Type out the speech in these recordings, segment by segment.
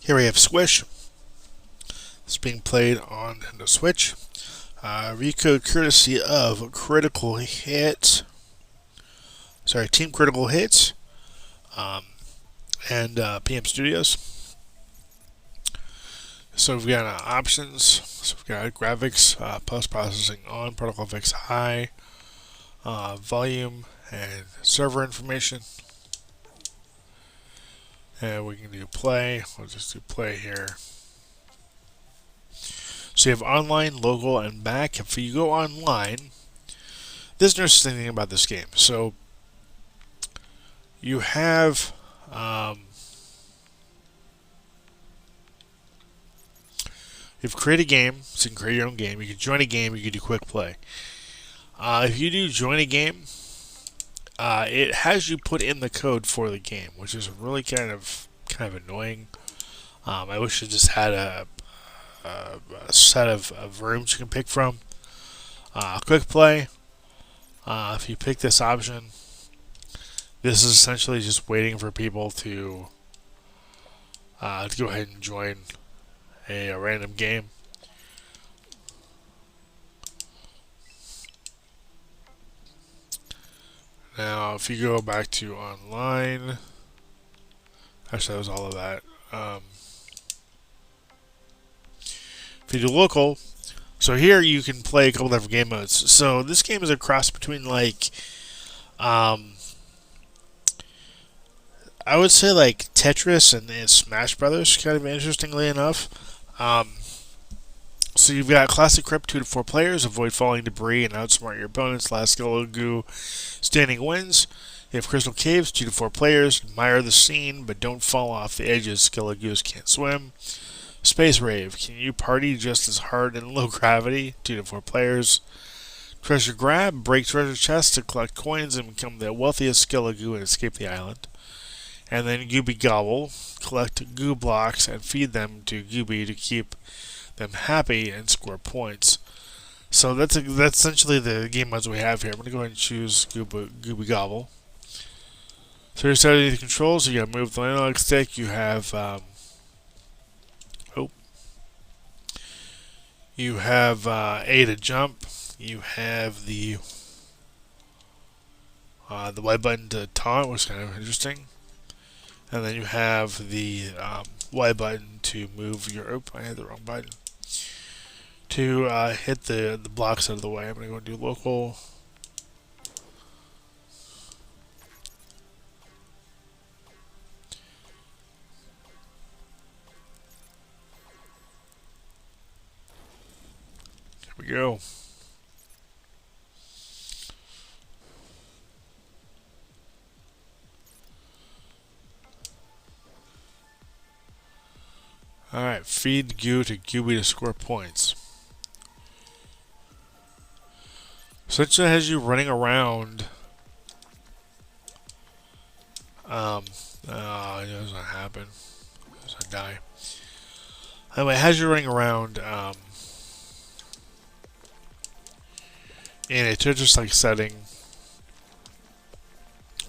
Here we have Squish. It's being played on the Switch. Recode courtesy of Critical Hit. Sorry, Team Critical Hits um, and PM Studios. So we've got options. So we've got graphics, post processing on, protocol fix high, volume, and server information. And we can do play. We'll just do play here. So you have online, local, and back. If you go online, there's no interesting thing about this game. So you have you've created a game, so you can create your own game. You can join a game. You can do quick play. If you do join a game, it has you put in the code for the game, which is really kind of annoying. I wish it just had a set of rooms you can pick from. Quick play. If you pick this option, this is essentially just waiting for people to go ahead and join a random game. Now, if you go back to online, actually, that was all of that. If you do local, so here you can play a couple different game modes. So this game is a cross between I would say like Tetris and Smash Brothers, kind of interestingly enough. So you've got classic crypt, 2 to 4 players, avoid falling debris and outsmart your opponents. Last Skeleton standing wins. You have crystal caves, 2 to 4 players, admire the scene but don't fall off the edges. Skeleton can't swim. Space Rave, can you party just as hard in low gravity? 2 to 4 players. Treasure Grab, break treasure chests to collect coins and become the wealthiest Skeleton and escape the island. And then Gooby Gobble, collect goo blocks and feed them to Gooby to keep them happy and score points. So that's essentially the game modes we have here. I'm going to go ahead and choose Gooby Gobble. So here's setting the controls. You got to move the analog stick. You have A to jump. You have the Y button to taunt, which is kind of interesting. And then you have the Y button to move your. I had the wrong button. To hit the blocks out of the way. I'm going to go and do local. Here we go. Alright, feed goo to Gooby to score points. Essentially has you running around. It doesn't happen. It doesn't die. Anyway, it has you running around in a Tetris-like setting,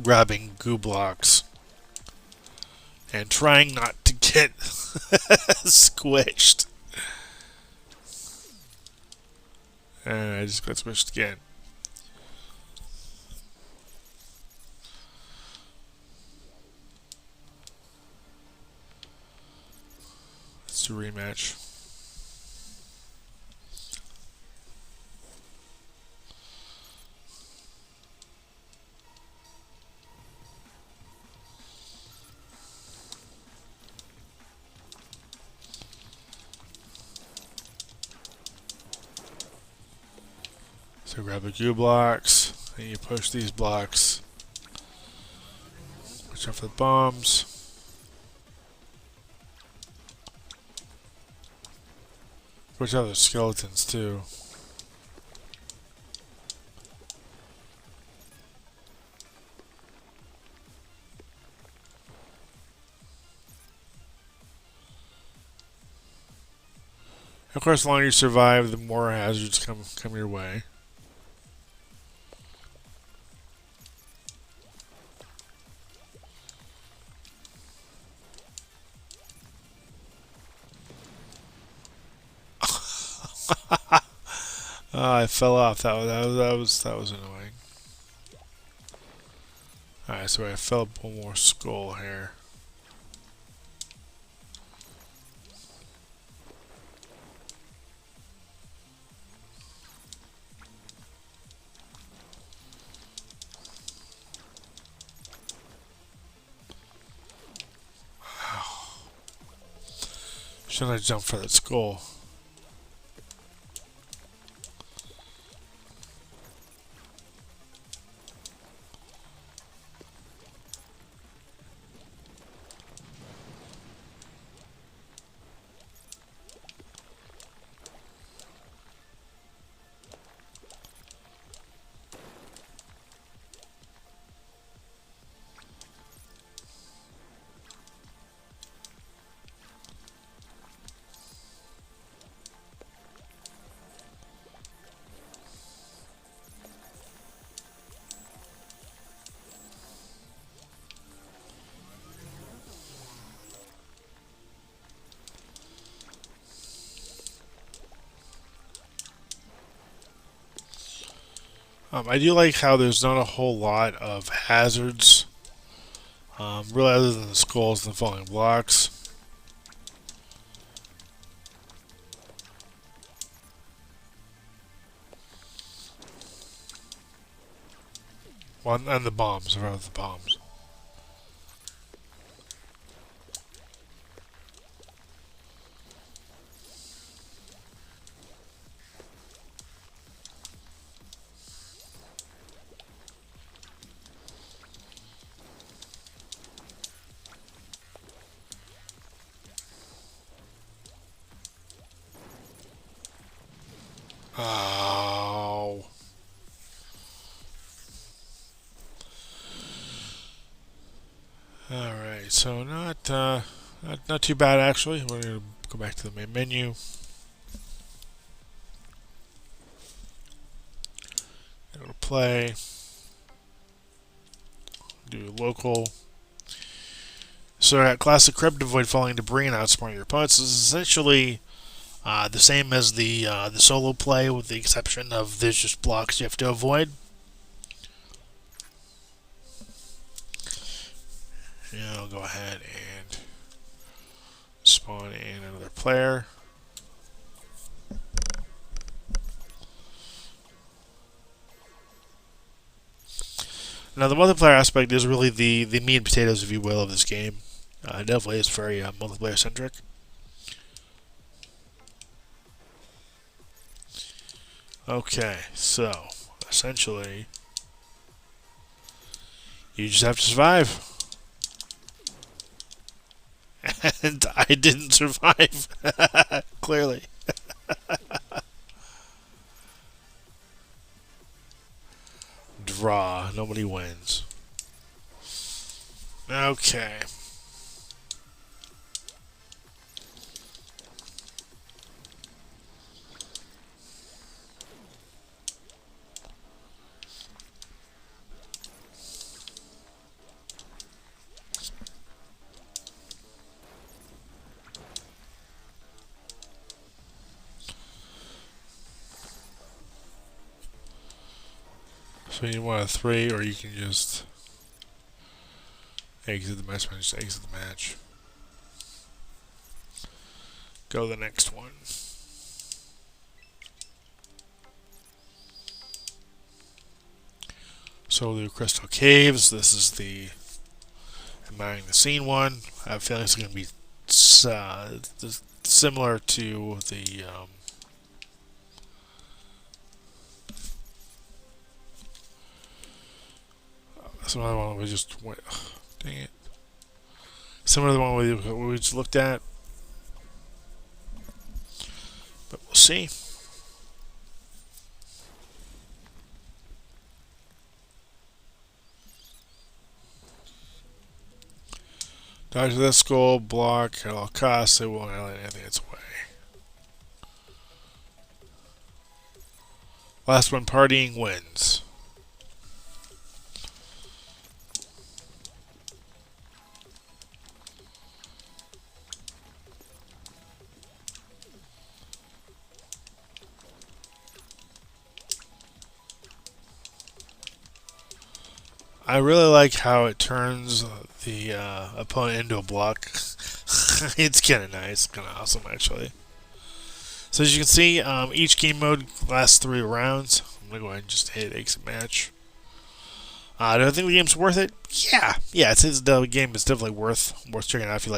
grabbing goo blocks and trying not to get squished. And I just got squished again. Let's do a rematch. So grab the goo blocks, and you push these blocks. Watch out for the bombs. Watch out for the skeletons too. Of course, the longer you survive, the more hazards come your way. I fell off. That was annoying. Alright, so I fell up one more skull here. Shouldn't I jump for that skull? I do like how there's not a whole lot of hazards, really, other than the skulls and the falling blocks. Well, and the bombs, rather the bombs. Oh. Alright, so not too bad actually. We're gonna go back to the main menu. Go to play. Do local. So I got classic crypt, avoid falling debris and outsmart your opponents. This is essentially the same as the solo play, with the exception of there's just blocks you have to avoid. Yeah, I'll go ahead and spawn in another player. Now the multiplayer aspect is really the meat and potatoes, if you will, of this game. Definitely is very multiplayer centric. Okay, so essentially you just have to survive. And I didn't survive. Clearly. Draw. Nobody wins. Okay. So you want a 3, or you can just exit the match. Just exit the match. Go to the next one. So we'll do Crystal Caves. This is the admiring the scene one. I have a feeling it's going to be similar to the some other one we just went. Dang it! Similar to the one we just looked at, but we'll see. Dodge this skull, block at all costs. It won't let anything its way. Last one partying wins. I really like how it turns the opponent into a block. It's kind of nice, kind of awesome actually. So as you can see, each game mode lasts 3 rounds. I'm gonna go ahead and just hit exit match. Do I think the game's worth it? Yeah. It's the game is definitely worth checking out. If you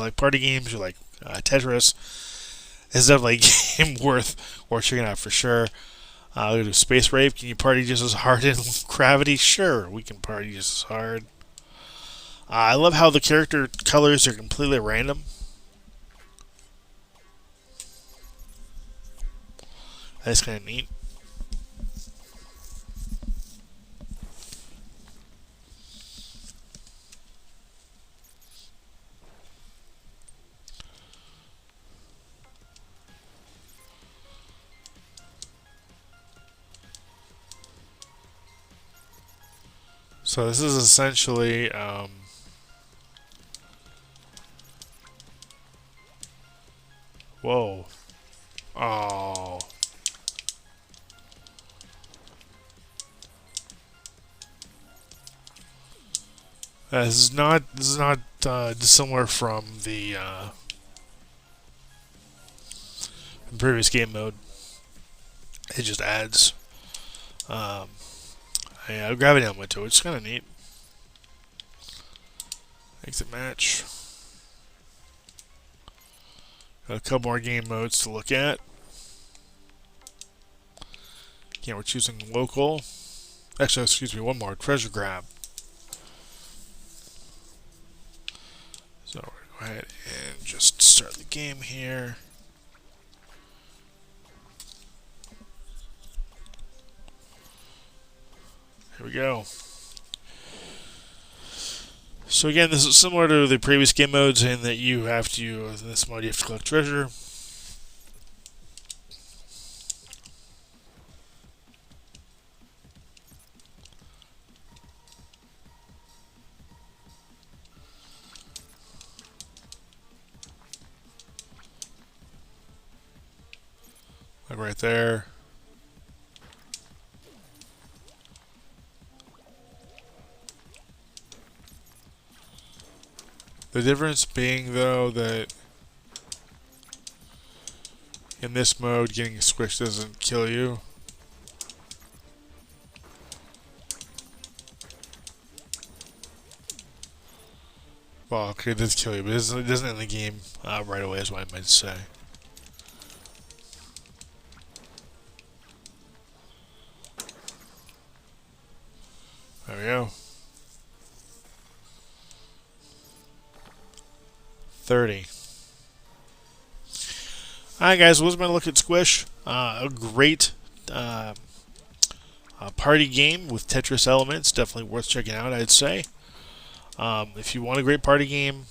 like party games, you like Tetris, it's definitely a game worth checking out for sure. Go to Space Rave. Can you party just as hard in Gravity? Sure, we can party just as hard. I love how the character colors are completely random. That's kind of neat. So this is essentially whoa. Oh. This is not dissimilar from the previous game mode. It just adds a gravity element to it, which is kind of neat. Exit match. Got a couple more game modes to look at. Again, we're choosing local. Actually, excuse me, one more. Treasure grab. So we're going to go ahead and just start the game here. Here we go. So again, this is similar to the previous game modes in that you have to, in this mode, you have to collect treasure. Like right there. The difference being, though, that in this mode, getting a squish doesn't kill you. Well, okay, it does kill you, but it doesn't end the game right away, is what I might say. There we go. 30. Alright guys, what's my look at Squish? A great party game with Tetris elements. Definitely worth checking out, I'd say. If you want a great party game,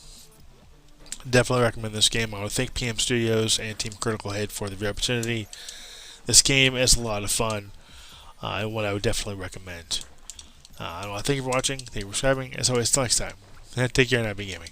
definitely recommend this game. I would thank PM Studios and Team Critical Hit for the opportunity. This game is a lot of fun, and what I would definitely recommend. I want to thank you for watching, thank you for subscribing. As always, till next time. Take care and happy gaming.